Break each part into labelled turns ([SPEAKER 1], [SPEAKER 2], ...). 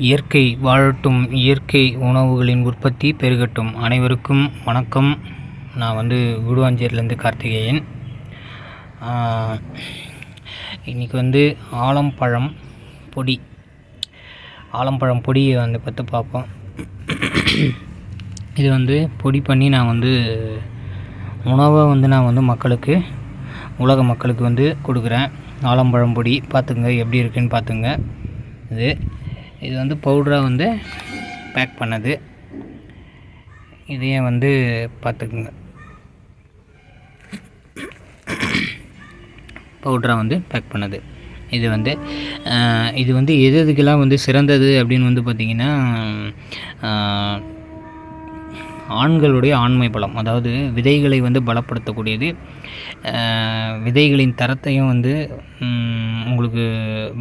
[SPEAKER 1] இயற்கை வாழட்டும், இயற்கை உணவுகளின் உற்பத்தி பெருகட்டும். அனைவருக்கும் வணக்கம். நான் குடுவாஞ்சேரியிலேருந்து கார்த்திகேயன். இன்றைக்கி ஆலம்பழம் பொடியை பற்றி பார்ப்போம். இது பொடி பண்ணி நான் உணவை நான் மக்களுக்கு, உலக மக்களுக்கு கொடுக்குறேன். ஆலம்பழம் பொடி பார்த்துங்க, எப்படி இருக்குன்னு பார்த்துங்க. இது பவுடராக பேக் பண்ணது. இதையே பார்த்துக்குங்க, பவுடராக பேக் பண்ணது. இது எதுக்கெல்லாம் சிறந்தது அப்படின்னு பார்த்திங்கன்னா, ஆண்களுடைய ஆண்மை பலம், அதாவது விதைகளை பலப்படுத்தக்கூடியது. விதைகளின் தரத்தையும் உங்களுக்கு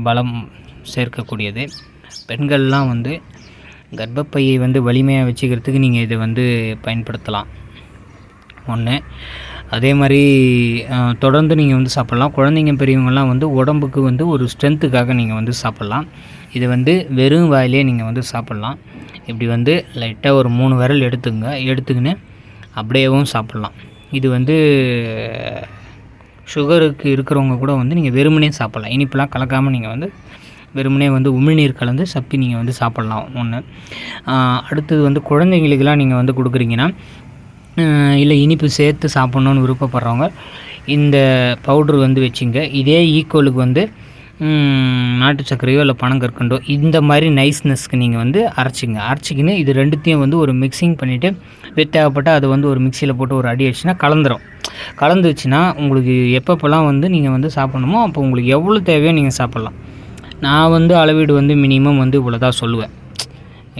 [SPEAKER 1] பலம் சேர்க்கக்கூடியது. பெண்கள்லாம் கர்ப்பப்பையை வலிமையாக வச்சுக்கிறதுக்கு நீங்கள் இதை பயன்படுத்தலாம். ஒன்று. அதே மாதிரி தொடர்ந்து நீங்கள் சாப்பிட்லாம். குழந்தைங்க பெரியவங்கள்லாம் உடம்புக்கு ஒரு ஸ்ட்ரென்த்துக்காக நீங்கள் சாப்பிட்லாம். இது வெறும் வாயிலே நீங்கள் சாப்பிட்லாம். இப்படி லைட்டாக ஒரு 3 விரல் எடுத்துக்கின்னு அப்படியேவும் சாப்பிட்லாம். இது சுகருக்கு இருக்கிறவங்க கூட நீங்கள் வெறுமனே சாப்பிட்லாம். இனிப்பெல்லாம் கலக்காமல் நீங்கள் வெறுமனே உமிழ்நீர் கலந்து சப்பி நீங்கள் சாப்பிட்லாம். ஒன்று. அடுத்தது குழந்தைங்களுக்கெல்லாம் நீங்கள் கொடுக்குறீங்கன்னா, இல்லை இனிப்பு சேர்த்து சாப்பிட்ணுன்னு விருப்பப்படுறவங்க இந்த பவுட்ரு வச்சுங்க. இதே ஈக்குவலுக்கு நாட்டு சர்க்கரையோ இல்லை பனங்கற்கண்டோ இந்த மாதிரி நைஸ்னஸ்க்கு நீங்கள் அரைச்சிக்கின்னு இது ரெண்டுத்தையும் ஒரு மிக்சிங் பண்ணிவிட்டு தேவைப்பட்டால் அது ஒரு மிக்சியில் போட்டு ஒரு அடி அடிச்சுன்னா கலந்துச்சுன்னா உங்களுக்கு எப்பப்போல்லாம் நீங்கள் சாப்பிட்ணுமோ அப்போ உங்களுக்கு எவ்வளோ தேவையோ நீங்கள் சாப்பிட்லாம். நான் அளவீடு மினிமம் இவ்வளோ தான் சொல்லுவேன்,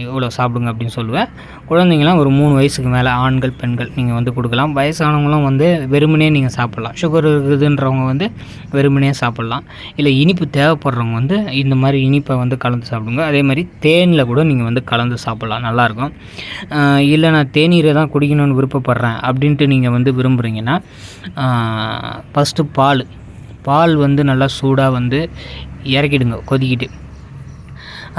[SPEAKER 1] இவ்வளோ சாப்பிடுங்க அப்படின்னு சொல்லுவேன். குழந்தைங்களாம் ஒரு 3 வயசுக்கு மேலே ஆண்கள் பெண்கள் நீங்கள் கொடுக்கலாம். வயசானவங்களும் வெறுமனே நீங்கள் சாப்பிட்லாம். சுகர் இருக்குதுன்றவங்க வெறுமனே சாப்பிட்லாம். இல்லை இனிப்பு தேவைப்படுறவங்க இந்த மாதிரி இனிப்பை கலந்து சாப்பிடுங்க. அதே மாதிரி தேனில் கூட நீங்கள் கலந்து சாப்பிட்லாம், நல்லாயிருக்கும். இல்லை நான் தேநீரை தான் குடிக்கணும்னு விருப்பப்படுறேன் அப்படின்ட்டு நீங்கள் விரும்புகிறீங்கன்னா, ஃபஸ்ட்டு பால் நல்லா சூடாக இறக்கிடுங்க கொதிக்கிட்டு.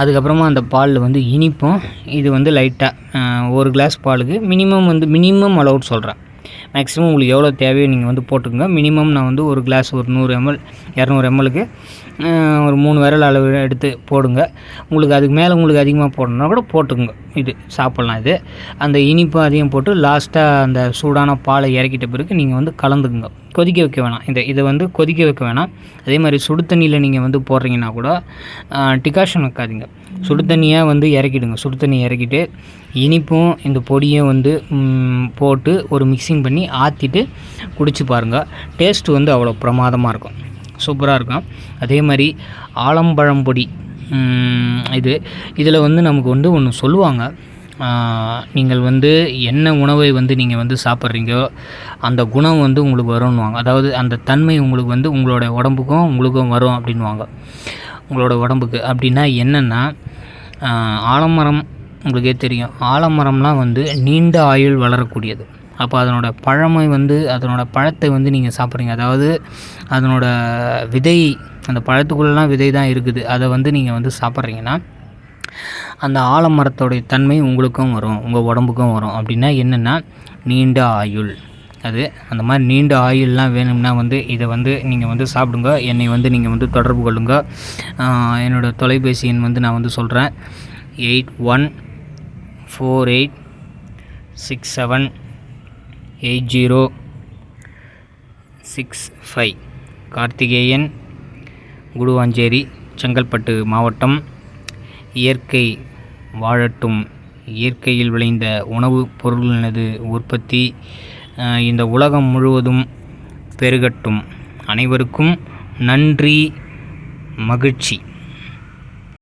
[SPEAKER 1] அதுக்கப்புறமா அந்த பாலில் இனிப்பும் இது லைட்டாக 1 கிளாஸ் பாலுக்கு மினிமம் அலவுட் சொல்கிறேன். மேக்ஸிமம் உங்களுக்கு எவ்வளோ தேவையோ நீங்கள் போட்டுக்கோங்க. மினிமம் நான் 1 கிளாஸ் ஒரு 100 ml 200 mlக்கு ஒரு 3 விரல் அளவு எடுத்து போடுங்க. உங்களுக்கு அதுக்கு மேலே உங்களுக்கு அதிகமாக போடணுன்னா கூட போட்டுக்கோங்க. இது சாப்பிட்லாம். இது அந்த இனிப்பு அதையும் போட்டு லாஸ்ட்டாக அந்த சூடான பாலை இறக்கிட்ட பிறகு நீங்கள் கலந்துக்குங்க. கொதிக்க வைக்க வேணாம். இதை கொதிக்க வைக்க வேணாம். அதே மாதிரி சுடு தண்ணியில் நீங்கள் போடுறீங்கன்னா கூட டிகாஷன் வைக்காதீங்க. சுடு தண்ணியாக இறக்கிடுங்க. சுடு தண்ணி இறக்கிட்டு இனிப்பும் இந்த பொடியும் போட்டு ஒரு மிக்சிங் பண்ணி ஆற்றிட்டு குடிச்சு பாருங்கள். டேஸ்ட்டு அவ்வளோ பிரமாதமாக இருக்கும், சூப்பராக இருக்கும். அதே மாதிரி ஆலம்பழம் பொடி இதில் நமக்கு ஒன்று சொல்லுவாங்க. நீங்கள் என்ன உணவை நீங்கள் சாப்பிட்றீங்கோ அந்த குணம் உங்களுக்கு வரும்னுவாங்க. அதாவது அந்த தன்மை உங்களுக்கு உங்களோட உடம்புக்கும் உங்களுக்கும் வரும் அப்படின்வாங்க. உங்களோட உடம்புக்கு அப்படின்னா என்னென்னா, ஆலமரம் உங்களுக்கே தெரியும். ஆலமரம்லாம் நீண்ட ஆயுள் வளரக்கூடியது. அப்போ அதனோட பழமை அதனோட பழத்தை நீங்கள் சாப்பிட்றீங்க. அதாவது அதனோட விதை, அந்த பழத்துக்குள்ளெலாம் விதை தான் இருக்குது. அதை நீங்கள் சாப்பிட்றீங்கன்னா அந்த ஆலமரத்தோடைய தன்மை உங்களுக்கும் வரும், உங்கள் உடம்புக்கும் வரும். அப்படின்னா என்னென்னா நீண்ட ஆயுள். அது அந்த மாதிரி நீண்ட ஆயுள்லாம் வேணும்னா இதை நீங்கள் சாப்பிடுங்க. என்னை நீங்கள் தொடர்பு கொள்ளுங்க. என்னோடய தொலைபேசி எண் நான் சொல்கிறேன். 8148678065. கார்த்திகேயன், குடுவாஞ்சேரி, செங்கல்பட்டு மாவட்டம். இயற்கை வாழட்டும், இயற்கையில் விளைந்த உணவுப் பொருளினது உற்பத்தி இந்த உலகம் முழுவதும் பெருகட்டும். அனைவருக்கும் நன்றி, மகிழ்ச்சி.